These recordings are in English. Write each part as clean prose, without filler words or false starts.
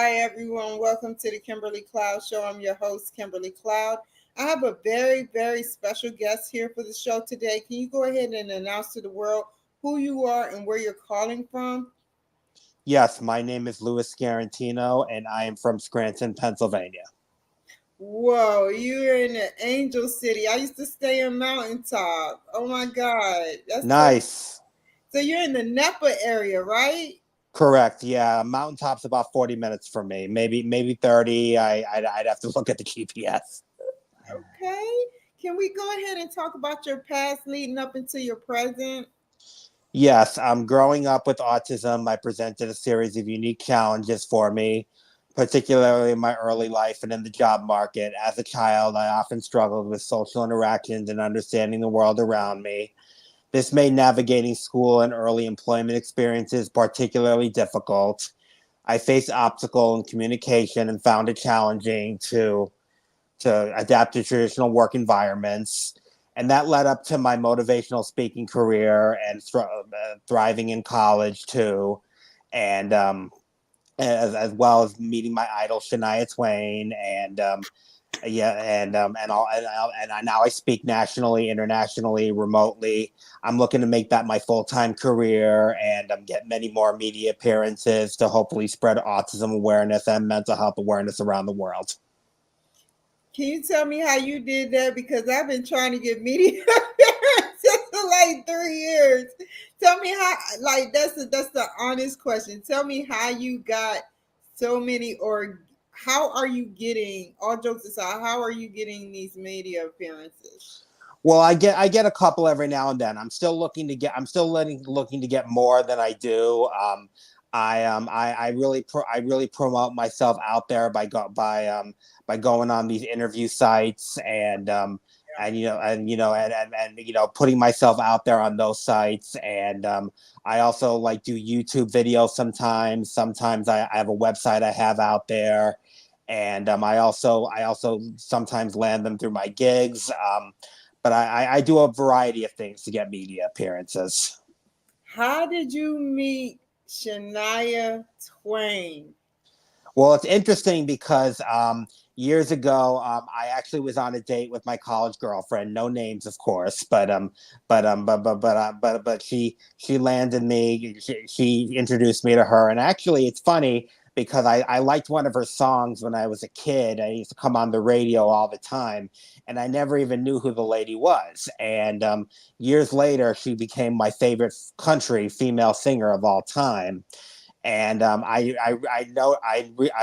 Hi, everyone. Welcome to the Kimberly Cloud Show. I'm your host, Kimberly Cloud. I have a very, very special guest here for the show today. Can you go ahead and announce to the world who you are and where you're calling from? Yes, my name is Louis Scarantino, and I am from Scranton, Pennsylvania. Whoa, you're in the Angel City. I used to stay in Mountaintop. Oh my God. That's so Nice. so you're in the Napa area, right? Correct. Yeah, Mountaintop's about 40 minutes from me. Maybe 30. I'd have to look at the GPS. Okay. Can we go ahead and talk about your past leading up into your present? Yes, growing up with autism, I presented a series of unique challenges for me, particularly in my early life and in the job market. As a child, I often struggled with social interactions and understanding the world around me. This made navigating school and early employment experiences particularly difficult. I faced obstacle in communication and found it challenging to adapt to traditional work environments. And that led up to my motivational speaking career and thriving in college too. And as well as meeting my idol Shania Twain now I speak nationally, internationally, remotely. I'm looking to make that my full-time career and get many more media appearances to hopefully spread autism awareness and mental health awareness around the world. Can you tell me how you did that? Because I've been trying to get media appearances for like 3 years. Tell me how. Like that's the honest question. Tell me how you got so many, or how are you getting? All jokes aside, how are you getting these media appearances? Well, I get a couple every now and then. I'm still looking to get more than I do. I really promote myself out there by going on these interview sites and putting myself out there on those sites. And I also like do YouTube videos sometimes. Sometimes I have a website I have out there. And I also sometimes land them through my gigs. But I do a variety of things to get media appearances. How did you meet Shania Twain? Well, it's interesting because years ago, I actually was on a date with my college girlfriend. No names, of course, but she landed me. She introduced me to her, and actually, it's funny because I liked one of her songs when I was a kid. I used to come on the radio all the time, and I never even knew who the lady was. And years later, she became my favorite country female singer of all time. And I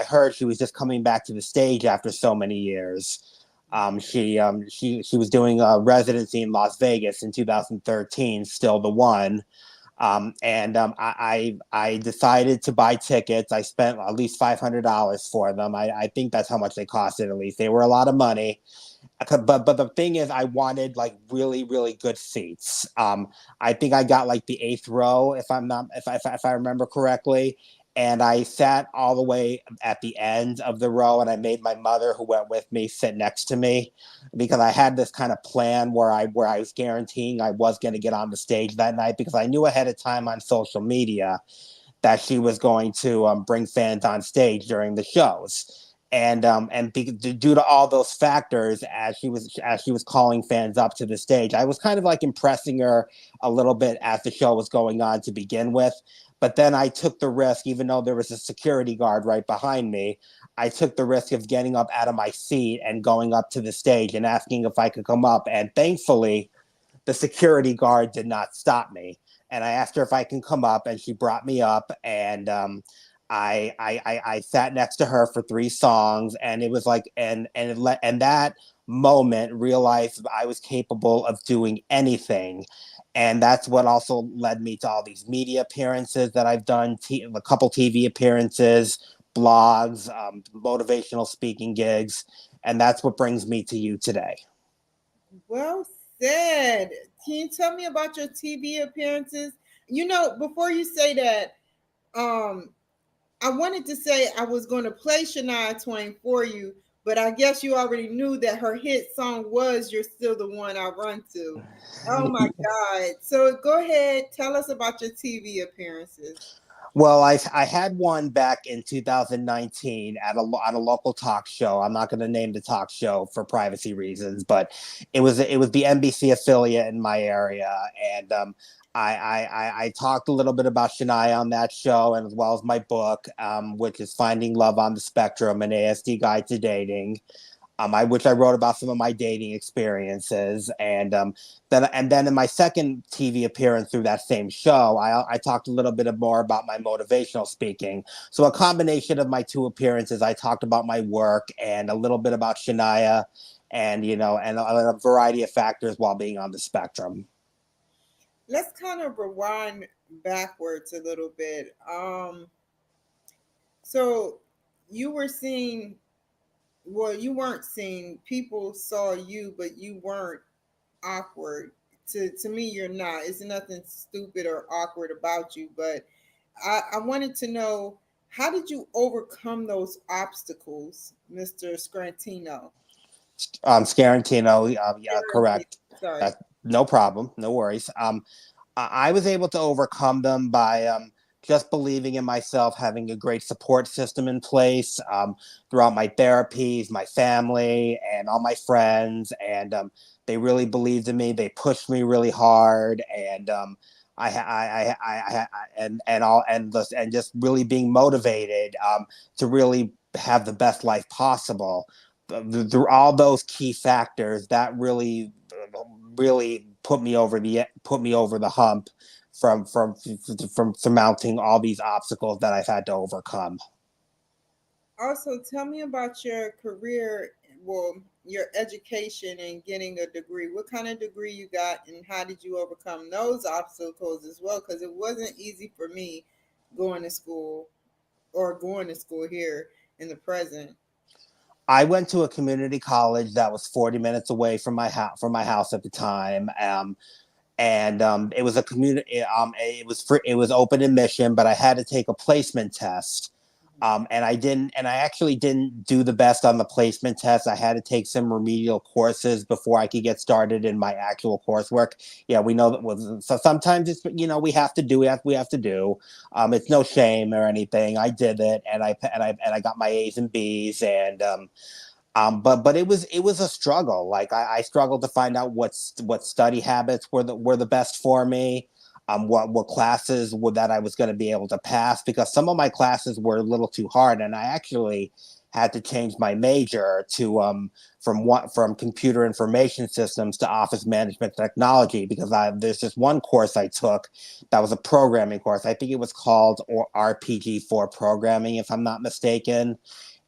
heard she was just coming back to the stage after so many years. She was doing a residency in Las Vegas in 2013, Still the One. I decided to buy tickets. I spent at least $500 for them. I think that's how much they costed. At least they were a lot of money. But the thing is, I wanted like really really good seats. I think I got like the eighth row, if I remember correctly, and I sat all the way at the end of the row, and I made my mother, who went with me, sit next to me, because I had this kind of plan where I was guaranteeing I was going to get on the stage that night, because I knew ahead of time on social media that she was going to bring fans on stage during the shows. Due to all those factors, as she was calling fans up to the stage, I was kind of like impressing her a little bit as the show was going on to begin with. But then I took the risk, even though there was a security guard right behind me, I took the risk of getting up out of my seat and going up to the stage and asking if I could come up. And thankfully, the security guard did not stop me. And I asked her if I can come up, and she brought me up. And I sat next to her for 3 songs, and it was like, and that moment realized I was capable of doing anything. And that's what also led me to all these media appearances that I've done, a couple TV appearances, blogs, motivational speaking gigs. And that's what brings me to you today. Well said. Can you tell me about your TV appearances? Before you say that, um, I wanted to say I was going to play Shania Twain for you, but I guess you already knew that her hit song was "You're Still the One I Run To." Oh my God! So go ahead, tell us about your TV appearances. Well, I had one back in 2019 at a local talk show. I'm not going to name the talk show for privacy reasons, but it was the NBC affiliate in my area, and I talked a little bit about Shania on that show, and as well as my book, which is Finding Love on the Spectrum: An ASD Guide to Dating. Which I wrote about some of my dating experiences, and then in my second TV appearance through that same show, I talked a little bit more about my motivational speaking. So a combination of my two appearances, I talked about my work and a little bit about Shania, and a variety of factors while being on the spectrum. Let's kind of rewind backwards a little bit. So you were seeing, well, you weren't seeing, people saw you, but you weren't awkward. To me, you're not. It's nothing stupid or awkward about you, but I wanted to know, how did you overcome those obstacles, Mr. Scarantino? Scarantino, yeah, correct. Sorry. That No problem, no worries. I was able to overcome them by just believing in myself, having a great support system in place throughout my therapies, my family, and all my friends. And they really believed in me. They pushed me really hard, and and just really being motivated to really have the best life possible. Through all those key factors, that really put me over the hump from surmounting all these obstacles that I've had to overcome. Also, tell me about your career, well, your education and getting a degree. What kind of degree you got, and how did you overcome those obstacles as well? Because it wasn't easy for me going to school, or going to school here in the present. I went to a community college that was 40 minutes away from my house at the time. And it was a community. It was open admission, but I had to take a placement test. And I actually didn't do the best on the placement test. I had to take some remedial courses before I could get started in my actual coursework. Yeah, we know that was so. Sometimes it's we have to do we have to do. It's no shame or anything. I did it, and I got my A's and B's, and but it was a struggle. Like I struggled to find out what study habits were the best for me, what classes would that I was going to be able to pass, because some of my classes were a little too hard, and I actually had to change my major to from computer information systems to office management technology, because there's just one course I took that was a programming course. I think it was called RPG 4 programming, if I'm not mistaken,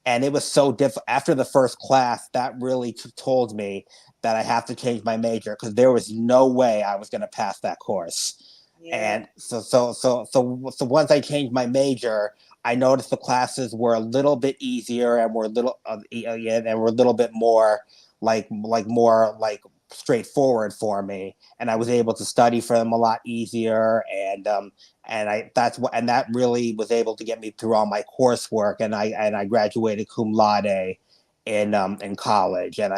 and it was so difficult. After the first class, that really told me that I have to change my major, because there was no way I was going to pass that course. Yeah. And so once I changed my major, I noticed the classes were a little bit easier, and were a little yeah, and were a little bit more more straightforward for me, and I was able to study for them a lot easier. And that really was able to get me through all my coursework, and I graduated cum laude in college, and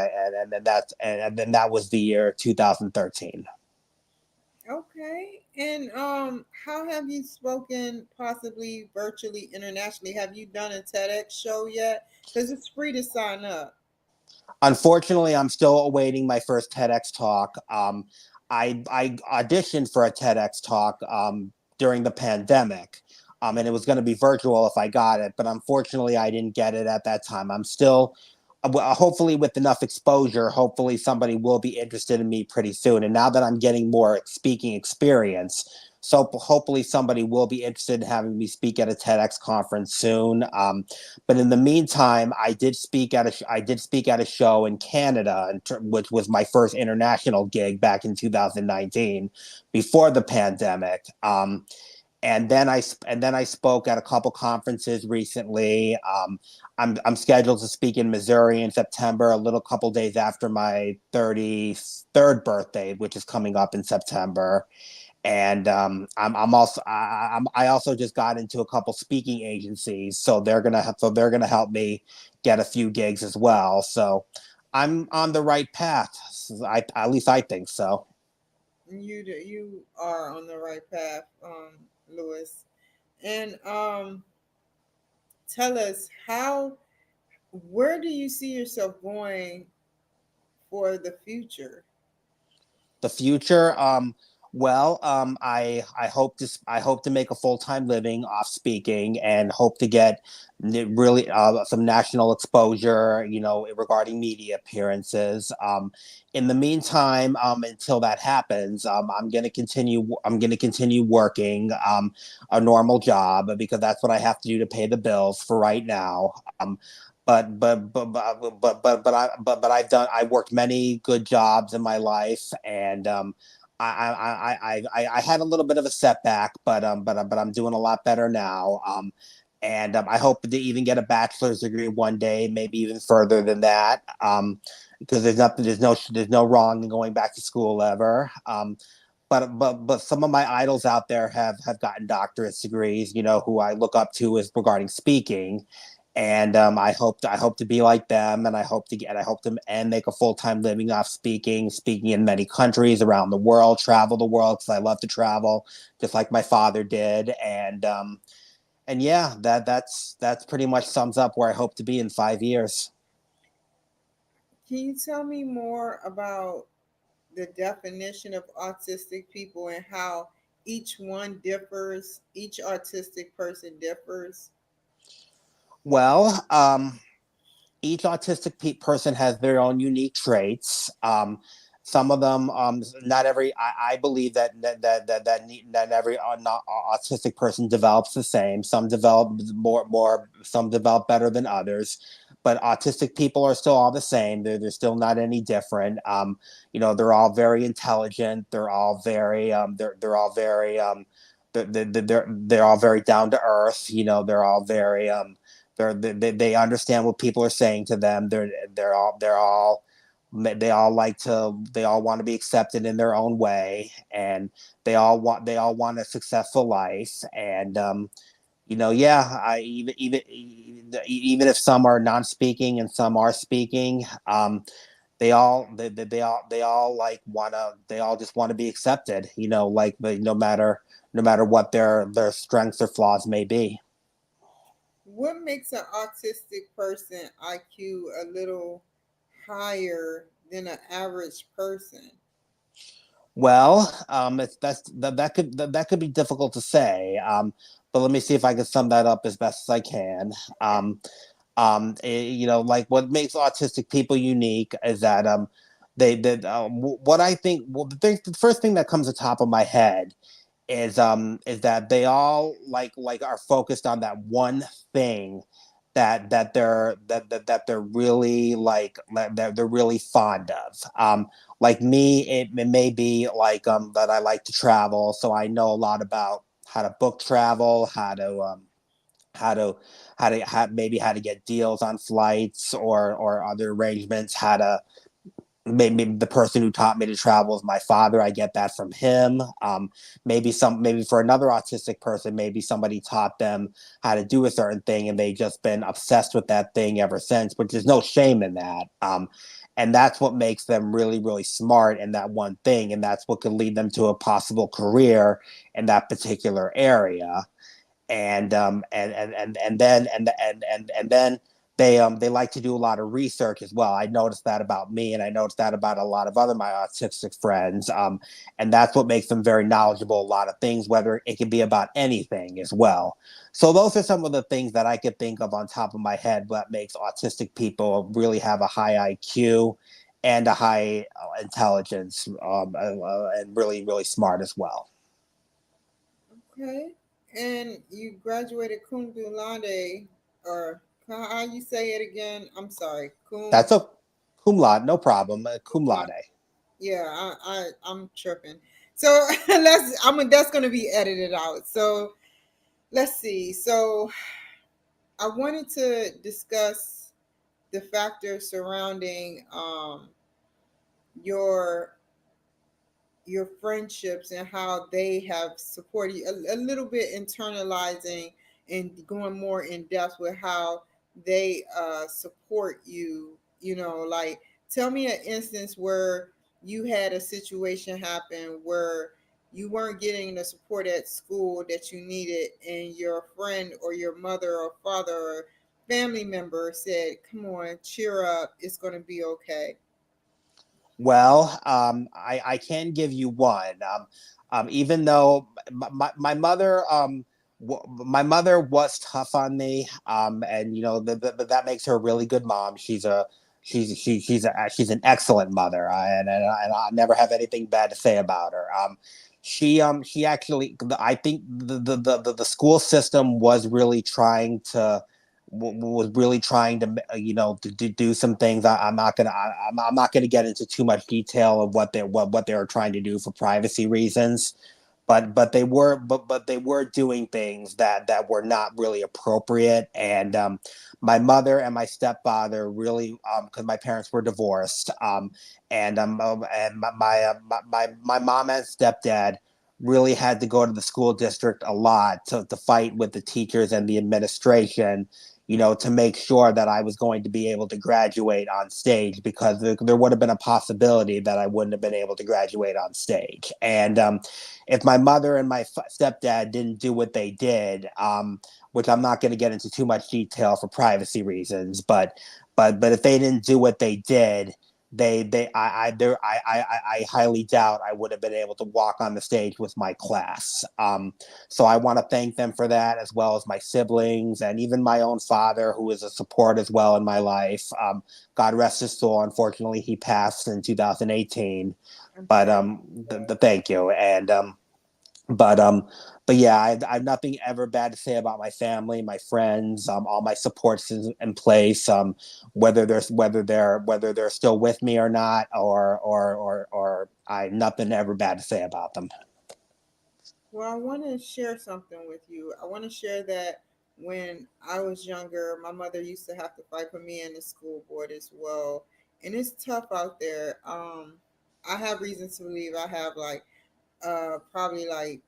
then that was the year 2013. Okay. And how have you spoken, possibly virtually, internationally? Have you done a TEDx show yet? Because it's free to sign up. Unfortunately, I'm still awaiting my first TEDx talk. I auditioned for a TEDx talk during the pandemic, and it was going to be virtual if I got it, but unfortunately, I didn't get it at that time. I'm still, hopefully, with enough exposure, hopefully somebody will be interested in me pretty soon. And now that I'm getting more speaking experience, so hopefully somebody will be interested in having me speak at a TEDx conference soon. But in the meantime, I did speak at a show in Canada, which was my first international gig back in 2019, before the pandemic. And then I spoke at a couple conferences recently. I'm scheduled to speak in Missouri in September, a little couple days after my 33rd birthday, which is coming up in September. And I also just got into a couple speaking agencies, so they're gonna help me get a few gigs as well. So I'm on the right path. At least I think so. You are on the right path, Lewis. And tell us where do you see yourself going for the future? The future, well, I hope to make a full-time living off speaking, and hope to get really some national exposure, regarding media appearances. In the meantime, until that happens, I'm going to continue working a normal job, because that's what I have to do to pay the bills for right now. I worked many good jobs in my life, and I had a little bit of a setback, but I'm doing a lot better now. And I hope to even get a bachelor's degree one day, maybe even further than that. Because there's no wrong in going back to school ever. But some of my idols out there have gotten doctorate degrees, who I look up to as regarding speaking. And I hope to be like them, and I hope to and make a full-time living off speaking in many countries around the world, travel the world, because I love to travel, just like my father did. And yeah, that's pretty much sums up where I hope to be in 5 years. Can you tell me more about the definition of autistic people and how each autistic person differs? Well, each autistic person has their own unique traits. Some of them, not every. I believe that every not autistic person develops the same. Some develop more. Some develop better than others. But autistic people are still all the same. They're still not any different. They're all very intelligent. They're all very. They're all very. They're all very down to earth. They're all very. They understand what people are saying to them. They all want to be accepted in their own way, and they all want a successful life. And yeah, I even if some are non-speaking and some are speaking, they all like wanna they all just want to be accepted. No matter what their strengths or flaws may be. What makes an autistic person IQ a little higher than an average person? Well, that could be difficult to say. But let me see if I can sum that up as best as I can. Like what makes autistic people unique is that what I think. Well, the first thing that comes to the top of my head is that they all like are focused on that one thing that they're really that they're really fond of. Like me, it may be like that I like to travel, so I know a lot about how to book travel, how to maybe how to get deals on flights or other arrangements, how to maybe the person who taught me to travel is my father. I get that from him. Maybe for another autistic person, maybe somebody taught them how to do a certain thing and they just been obsessed with that thing ever since, which there's no shame in that. And that's what makes them really, really smart in that one thing. And that's what could lead them to a possible career in that particular area. And then they like to do a lot of research as well. I noticed that about me, and I noticed that about a lot of other my autistic friends. And that's what makes them very knowledgeable a lot of things, whether it can be about anything as well. So those are some of the things that I could think of on top of my head that makes autistic people really have a high IQ and a high intelligence, and really, really smart as well. Okay. And you graduated cum laude, or how you say it again? I'm sorry, That's a cum laude, no problem. Cum cum laude. laude. Yeah, I'm tripping. So that's gonna be edited out. So let's see. So I wanted to discuss the factors surrounding your your friendships and how they have supported you a little bit, internalizing and going more in depth with how they support you, like tell me an instance where you had a situation happen where you weren't getting the support at school that you needed, and your friend or your mother or father or family member said, come on, cheer up, it's going to be okay? Well, I can give you one. Even though my mother, my mother was tough on me, and that makes her a really good mom. She's an excellent mother, and I never have anything bad to say about her. She actually, I think the school system was really trying to to do some things. I'm not gonna get into too much detail of what they were trying to do for privacy reasons, but they were doing things that were not really appropriate. And my mother and my stepfather really, because my parents were divorced, and my mom and stepdad really had to go to the school district a lot to fight with the teachers and the administration, to make sure that I was going to be able to graduate on stage, because there would have been a possibility that I wouldn't have been able to graduate on stage. And if my mother and my stepdad didn't do what they did, which I'm not going to get into too much detail for privacy reasons, but if they didn't do what they did, I highly doubt I would have been able to walk on the stage with my class. So I want to thank them for that, as well as my siblings and even my own father, who is a support as well in my life. God rest his soul. Unfortunately, he passed in 2018. I'm But sorry. thank you. And but um but yeah, I have nothing ever bad to say about my family, my friends, all my supports in place, whether they're still with me or not, or I nothing ever bad to say about them. Well, I want to share something with you. I want to share that when I was younger, my mother used to have to fight for me in the school board as well. And it's tough out there. I have reasons to believe I have like probably like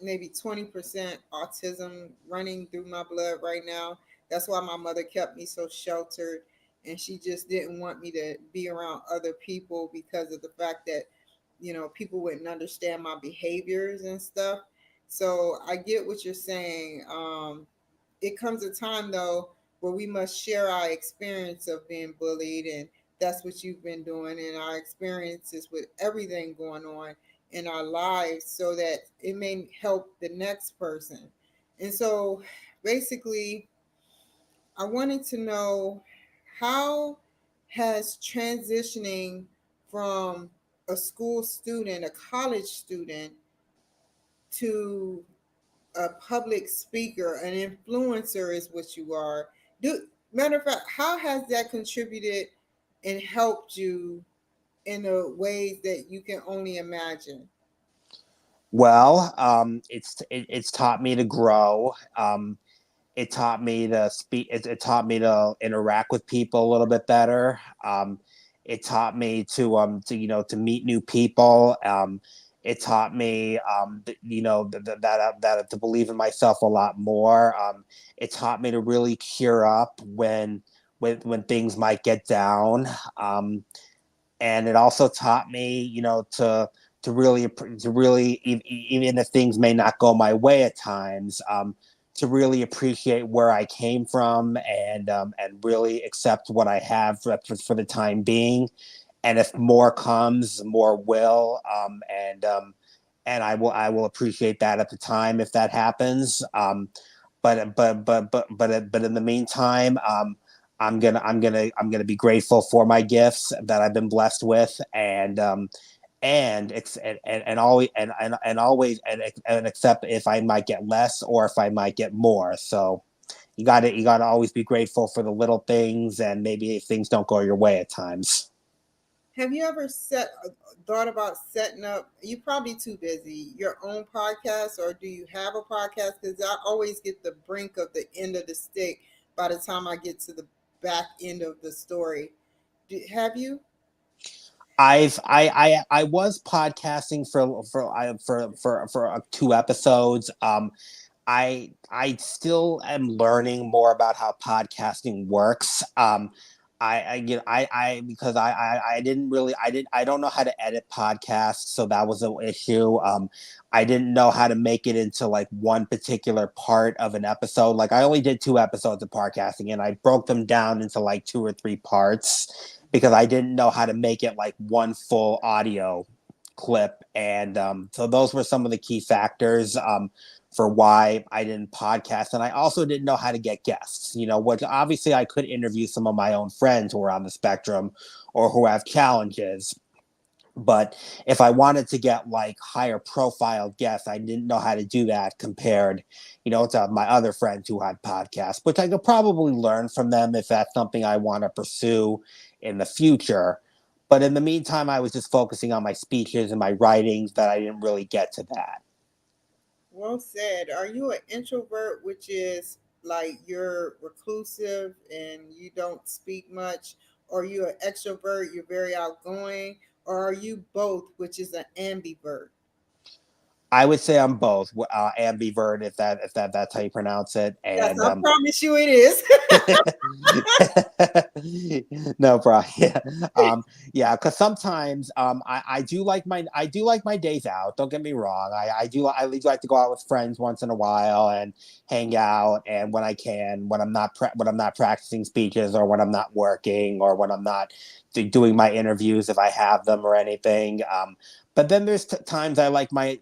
maybe 20% autism running through my blood right now. That's why my mother kept me so sheltered, and she just didn't want me to be around other people because of the fact that, people wouldn't understand my behaviors and stuff. So I get what you're saying. It comes a time though where we must share our experience of being bullied, and that's what you've been doing, and our experiences with everything going on in our lives, so that it may help the next person. And so basically, I wanted to know, how has transitioning from a school student, a college student, to a public speaker, an influencer is what you are. Do Matter of fact, how has that contributed and helped you in the ways that you can only imagine? Well, it's taught me to grow. It taught me to speak. It taught me to interact with people a little bit better. It taught me to meet new people. It taught me that to believe in myself a lot more. It taught me to really cure up when things might get down. And it also taught me, to really, even if things may not go my way at times, to really appreciate where I came from, and really accept what I have for the time being. And if more comes, more will. And I will appreciate that at the time if that happens. But in the meantime, I'm gonna be grateful for my gifts that I've been blessed with, and always and accept if I might get less or if I might get more. So you gotta always be grateful for the little things, and maybe if things don't go your way at times. Have you ever thought about setting up? You probably too busy. Your own podcast, or do you have a podcast? Because I always get the brink of the end of the stick by the time I get to the back end of the story. Have you? I was podcasting for 2 episodes. I still am learning more about how podcasting works. because I didn't really I don't know how to edit podcasts, so that was an issue. I didn't know how to make it into like one particular part of an episode. Like I only did 2 episodes of podcasting, and I broke them down into like 2 or 3 parts because I didn't know how to make it like one full audio clip. And so those were some of the key factors for why I didn't podcast. And I also didn't know how to get guests, which obviously I could interview some of my own friends who are on the spectrum or who have challenges. But if I wanted to get like higher profile guests, I didn't know how to do that compared, to my other friends who had podcasts, which I could probably learn from them if that's something I want to pursue in the future. But in the meantime, I was just focusing on my speeches and my writings that I didn't really get to that. Well said. Are you an introvert, which is like you're reclusive and you don't speak much? Or are you an extrovert, you're very outgoing? Or are you both, which is an ambivert? I would say I'm both ambivert, if that's how you pronounce it, Yes, and I promise you it is. no problem. Yeah, yeah. Because sometimes I do like my days out. Don't get me wrong. I do like to go out with friends once in a while and hang out. And when I can, when I'm not practicing speeches or when I'm not working or when I'm not doing my interviews if I have them or anything. But then there's times I like my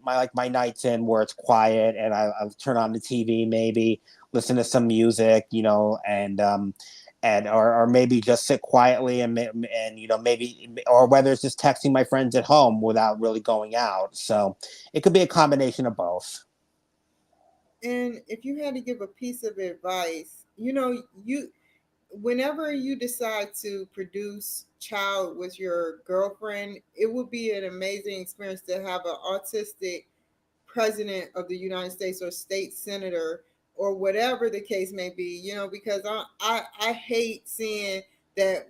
nights in where it's quiet and I'll turn on the TV maybe listen to some music, and or maybe just sit quietly and maybe or whether it's just texting my friends at home without really going out. So it could be a combination of both. And if you had to give a piece of advice, you whenever you decide to produce child with your girlfriend, it would be an amazing experience to have an autistic president of the United States or state senator or whatever the case may be, because I hate seeing that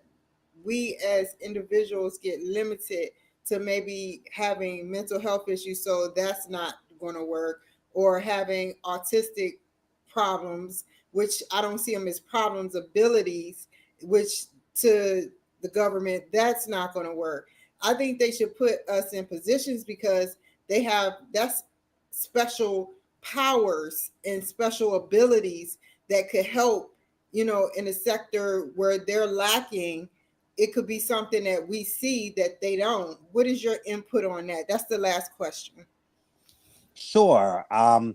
we as individuals get limited to maybe having mental health issues, so that's not going to work, or having autistic problems, which I don't see them as problems, abilities, which to the government, that's not going to work. I think they should put us in positions because that's special powers and special abilities that could help, in a sector where they're lacking. It could be something that we see that they don't. What is your input on that? That's the last question. Sure. Well,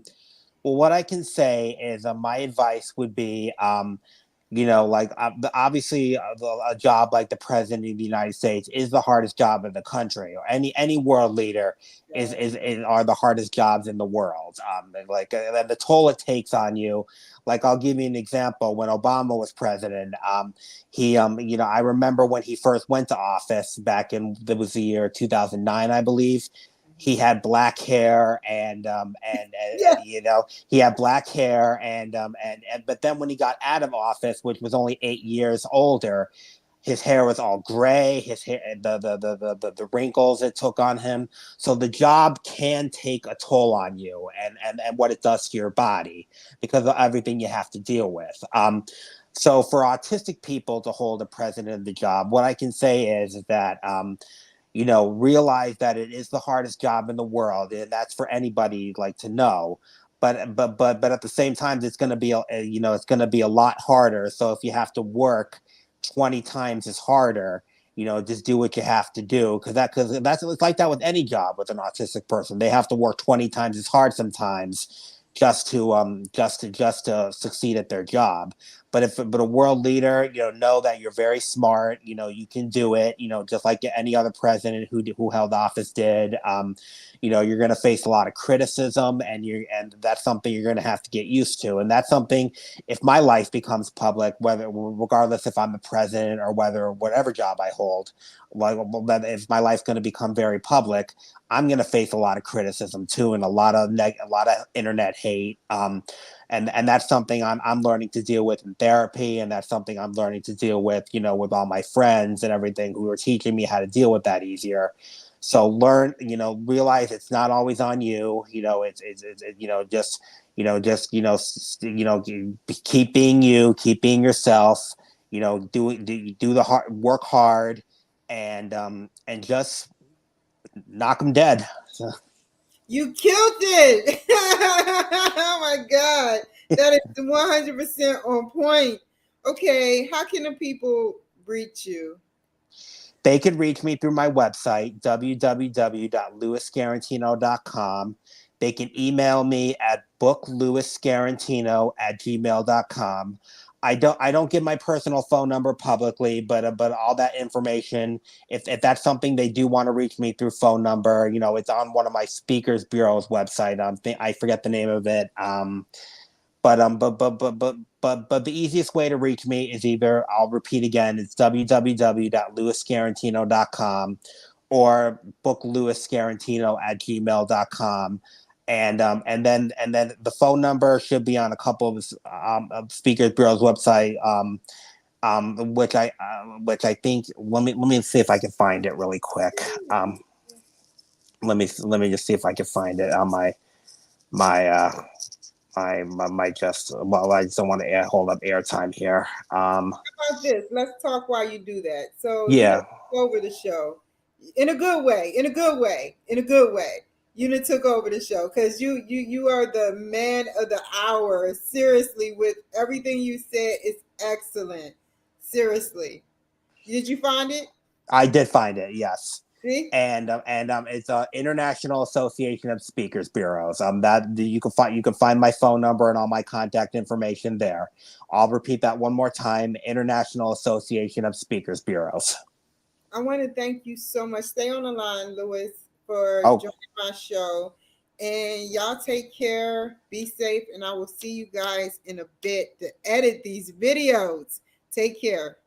what I can say is my advice would be, like obviously a job like the president of the United States is the hardest job in the country, or any world leader is are the hardest jobs in the world. And the toll it takes on you. Like I'll give you an example. When Obama was president, he I remember when he first went to office back in there was the year 2009, I believe. He had black hair Yeah. and he had black hair and but then when he got out of office, which was only 8 years older, his hair was all gray. His hair, the wrinkles it took on him. So the job can take a toll on you and what it does to your body because of everything you have to deal with. So for autistic people to hold the president of the job, what I can say is that realize that it is the hardest job in the world, and that's for anybody like to know. But at the same time, it's going to be it's going to be a lot harder. So if you have to work 20 times as harder, just do what you have to do because that's it's like that with any job with an autistic person. They have to work 20 times as hard sometimes just to succeed at their job. But a world leader, know that you're very smart. You can do it. Just like any other president who held office did. You're going to face a lot of criticism, and that's something you're going to have to get used to. And that's something. If my life becomes public, regardless if I'm the president or whatever job I hold, if my life's going to become very public, I'm going to face a lot of criticism too, and a lot of internet hate. And that's something I'm learning to deal with in therapy, and that's something I'm learning to deal with, with all my friends and everything who are teaching me how to deal with that easier. So realize it's not always on you. Just keep being you, keep being yourself. do the hard work hard, and just knock them dead. So. You killed it. Oh my God. That is 100% on point. Okay, how can the people reach you? They could reach me through my website, www.louiscarantino.com. They can email me at booklouiscarantino@gmail.com. I don't give my personal phone number publicly, but all that information, if that's something they do want to reach me through phone number, it's on one of my speakers bureau's website. I forget the name of it. But the easiest way to reach me is either, I'll repeat again, it's www.louiscarantino.com or booklouiscarantino@gmail.com. And then the phone number should be on a couple of Speakers Bureau's website, which I think, let me see if I can find it really quick. Let me just see if I can find it on my I might just, well, I just don't want to hold up airtime here. How about this? Let's talk while you do that. So, Yeah, took over the show in a good way, in a good way, in a good way. You took over the show because you are the man of the hour. Seriously, with everything you said, it's excellent. Seriously, did you find it? I did find it. Yes. See? And it's a International Association of Speakers Bureaus. That you can find my phone number and all my contact information there. I'll repeat that one more time: International Association of Speakers Bureaus. I want to thank you so much. Stay on the line, Louis, for Oh, joining my show. And y'all take care, be safe, and I will see you guys in a bit to edit these videos. Take care.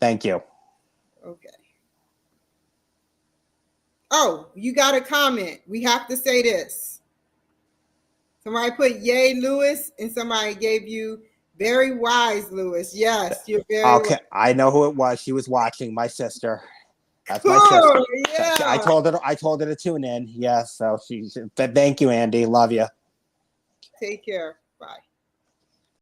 thank you. Okay. Oh, you got a comment. We have to say this. Somebody put yay, Louis, and somebody gave you very wise, Louis. Yes, you're very Okay, wise. I know who it was. She was watching. My sister. That's my sister. Cool. I Yeah. told her. I told her to tune in. Yes. So she. Thank you, Andy. Love you. Take care. Bye.